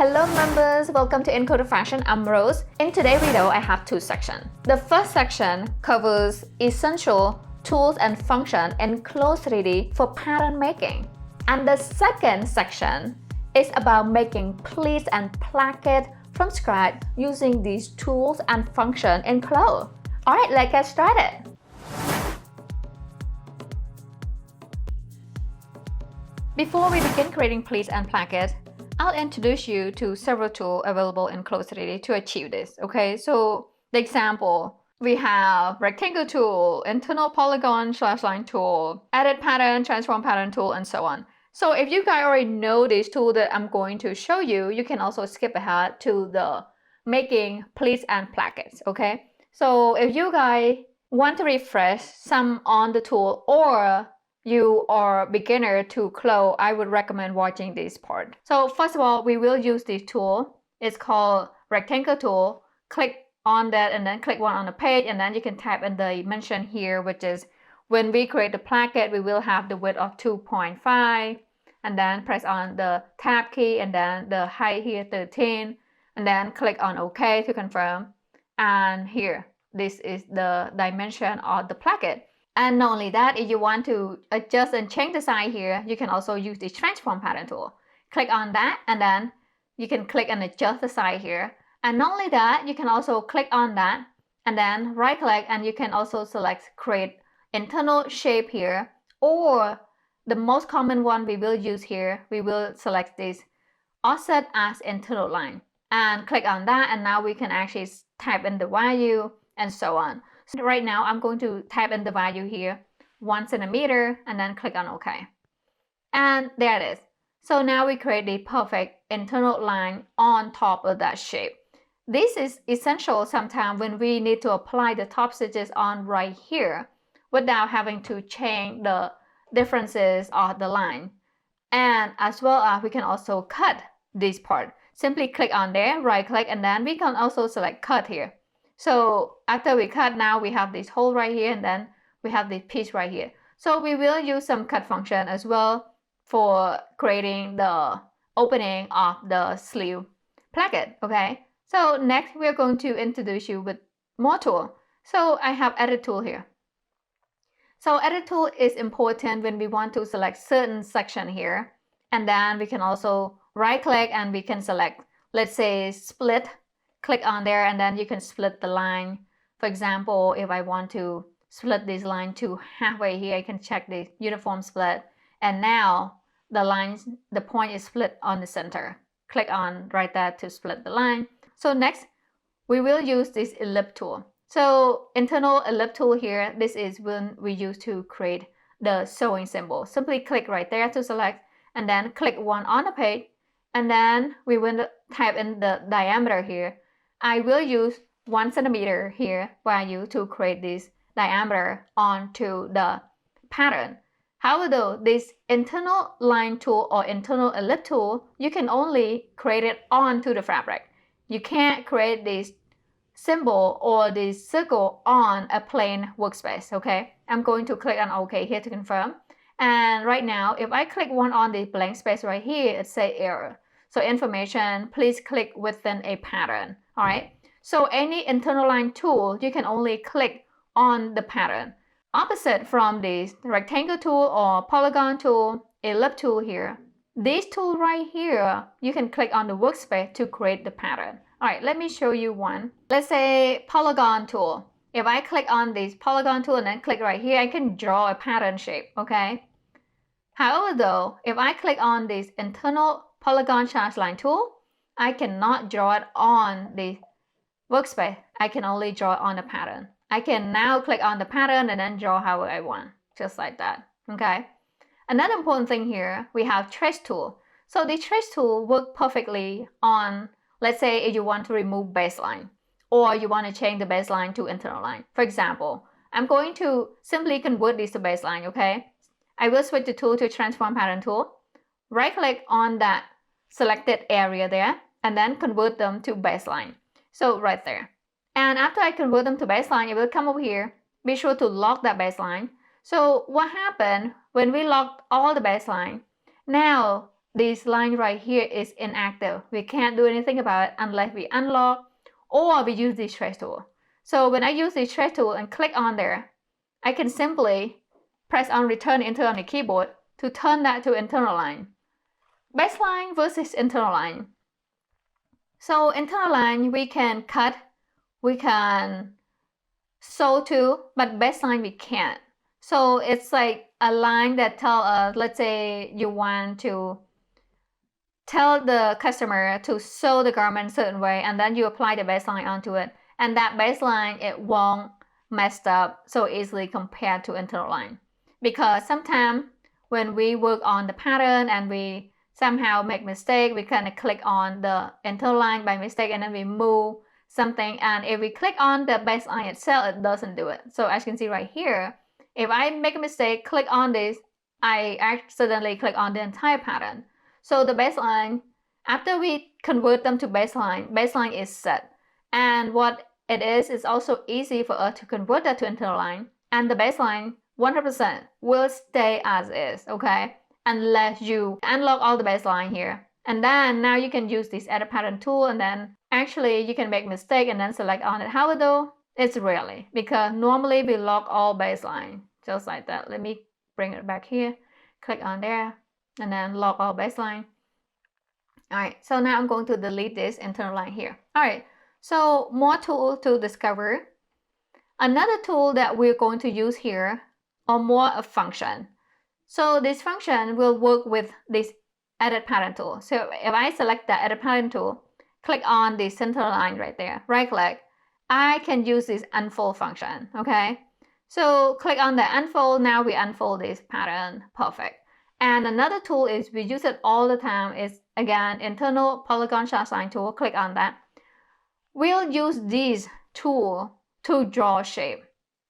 Hello members, welcome to Encoder Fashion. I'm Rose. In today's video, I have two sections. The first section covers essential tools and functions in Clo3D for pattern making. And the second section is about making pleats and placket from scratch using these tools and functions in Clo. Alright, let's get started. Before we begin creating pleats and placket, I'll introduce you to several tools available in Clo3D to achieve this. Okay, so the example, we have rectangle tool, internal polygon /line tool, edit pattern, transform pattern tool, and so on. So if you guys already know this tool that I'm going to show you, you can also skip ahead to the making pleats and plackets. Okay, so if you guys want to refresh some on the tool or you are beginner to Clo, I would recommend watching this part. So first of all, we will use this tool. It's called rectangle tool. Click on that and then click one on the page, and then you can type in the dimension here, which is when we create the placket, we will have the width of 2.5, and then press on the tab key and then the height here 13, and then click on OK to confirm. And here, this is the dimension of the placket. And not only that, if you want to adjust and change the size here, you can also use the transform pattern tool. Click on that and then you can click and adjust the size here. And not only that, you can also click on that and then right click, and you can also select create internal shape here, or the most common one we will use here, we will select this offset as internal line and click on that, and now we can actually type in the value and so on. So right now I'm going to type in the value here, 1 centimeter, and then click on OK. And there it is. So now we create the perfect internal line on top of that shape. This is essential sometimes when we need to apply the top stitches on right here without having to change the differences of the line. And as well as we can also cut this part. Simply click on there, right click, and then we can also select cut here. So after we cut, now we have this hole right here, and then we have this piece right here. So we will use some cut function as well for creating the opening of the sleeve placket. Okay, so next we are going to introduce you with more tool. So I have edit tool here. So edit tool is important when we want to select certain section here, and then we can also right click and we can select, let's say, split. Click on there and then you can split the line. For example, if I want to split this line to halfway here, I can check the uniform split, and now the point is split on the center. Click on right there to split the line. So next we will use this ellipse tool. So internal ellipse tool here, this is when we use to create the sewing symbol. Simply click right there to select, and then click one on the page, and then we will type in the diameter here. I will use 1 centimeter here value to create this diameter onto the pattern. However, though, this internal line tool or internal ellipse tool, you can only create it onto the fabric. You can't create this symbol or this circle on a plain workspace. Okay, I'm going to click on OK here to confirm. And right now, if I click one on the blank space right here, it says error. So information, please click within a pattern. All right. So any internal line tool, you can only click on the pattern. Opposite from this rectangle tool or polygon tool, ellipse tool here. This tool right here, you can click on the workspace to create the pattern. All right, let me show you one. Let's say polygon tool. If I click on this polygon tool and then click right here, I can draw a pattern shape. Okay. However, though, if I click on this internal polygon /line tool, I cannot draw it on the workspace. I can only draw it on the pattern. I can now click on the pattern and then draw however I want, just like that. Okay. Another important thing here, we have trace tool. So the trace tool works perfectly on, let's say, if you want to remove baseline or you want to change the baseline to internal line. For example, I'm going to simply convert this to baseline. Okay. I will switch the tool to transform pattern tool. Right click on that selected area there and then convert them to baseline. So right there. And after I convert them to baseline, it will come over here. Be sure to lock that baseline. So what happened when we locked all the baseline? Now this line right here is inactive. We can't do anything about it unless we unlock or we use the trace tool. So when I use the trace tool and click on there, I can simply press on return internal on the keyboard to turn that to internal line. Baseline versus internal line. So internal line we can cut, we can sew to, but baseline we can't. So it's like a line that tells us, let's say you want to tell the customer to sew the garment a certain way, and then you apply the baseline onto it, and that baseline, it won't mess up so easily compared to internal line. Because sometimes when we work on the pattern and we somehow make mistake, we kind of click on the internal line by mistake and then we move something, and if we click on the baseline itself, it doesn't do it. So as you can see right here, if I make a mistake, click on this, I accidentally click on the entire pattern. So the baseline, after we convert them to baseline, baseline is set. And what it is also easy for us to convert that to internal line. And the baseline 100% will stay as is, okay? Unless you unlock all the baseline here. And then now you can use this edit pattern tool, and then actually you can make mistake and then select on it. However, it's rarely, because normally we lock all baseline, just like that. Let me bring it back here, click on there, and then lock all baseline. All right, so now I'm going to delete this internal line here. All right, so more tool to discover. Another tool that we're going to use here, or more a function. So this function will work with this edit pattern tool. So if I select the edit pattern tool, click on the center line right there, right click, I can use this unfold function, okay? So click on the unfold, now we unfold this pattern, perfect. And another tool is, we use it all the time, is again, Internal Polygon Shadow Line tool, click on that. We'll use this tool to draw shape.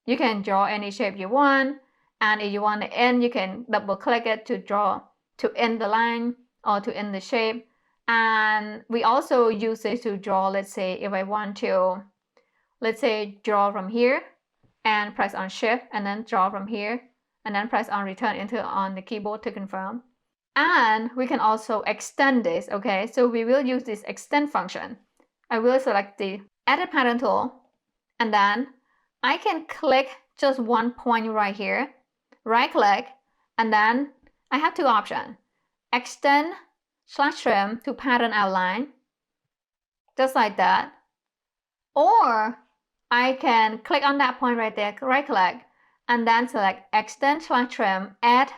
You can draw any shape you want, and if you want to end, you can double click it to draw, to end the line or to end the shape. And we also use it to draw, let's say if I want to, let's say draw from here and press on shift and then draw from here and then press on return enter on the keyboard to confirm. And we can also extend this, okay? So we will use this extend function. I will select the edit pattern tool, and then I can click just one point right here, right click, and then I have two options. Extend / trim to pattern outline, just like that. Or I can click on that point right there, right click, and then select extend / trim, add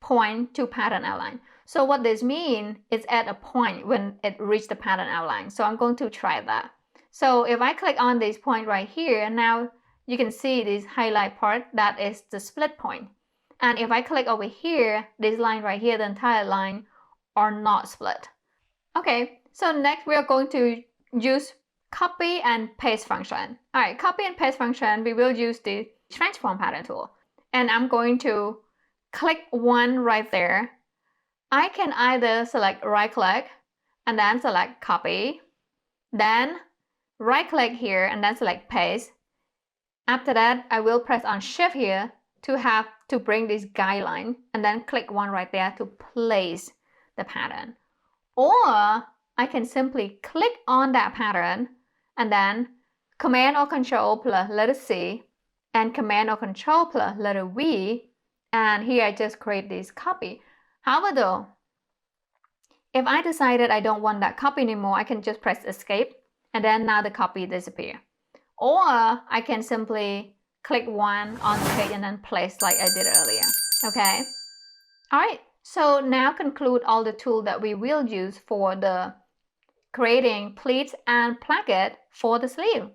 point to pattern outline. So what this means is add a point when it reaches the pattern outline. So I'm going to try that. So if I click on this point right here, now you can see this highlight part, that is the split point. And if I click over here, this line right here, the entire line are not split. Okay, so next we are going to use copy and paste function. All right, copy and paste function, we will use the transform pattern tool. And I'm going to click one right there. I can either select right click and then select copy, then right click here and then select paste. After that, I will press on shift here to bring this guideline, and then click one right there to place the pattern. Or I can simply click on that pattern and then Command or Control plus letter C and Command or Control plus letter V, and here I just create this copy. However though, if I decided I don't want that copy anymore, I can just press escape and then now the copy disappear. Or I can simply click one on the page and then place like I did earlier, okay? All right, so now conclude all the tools that we will use for the creating pleats and placket for the sleeve.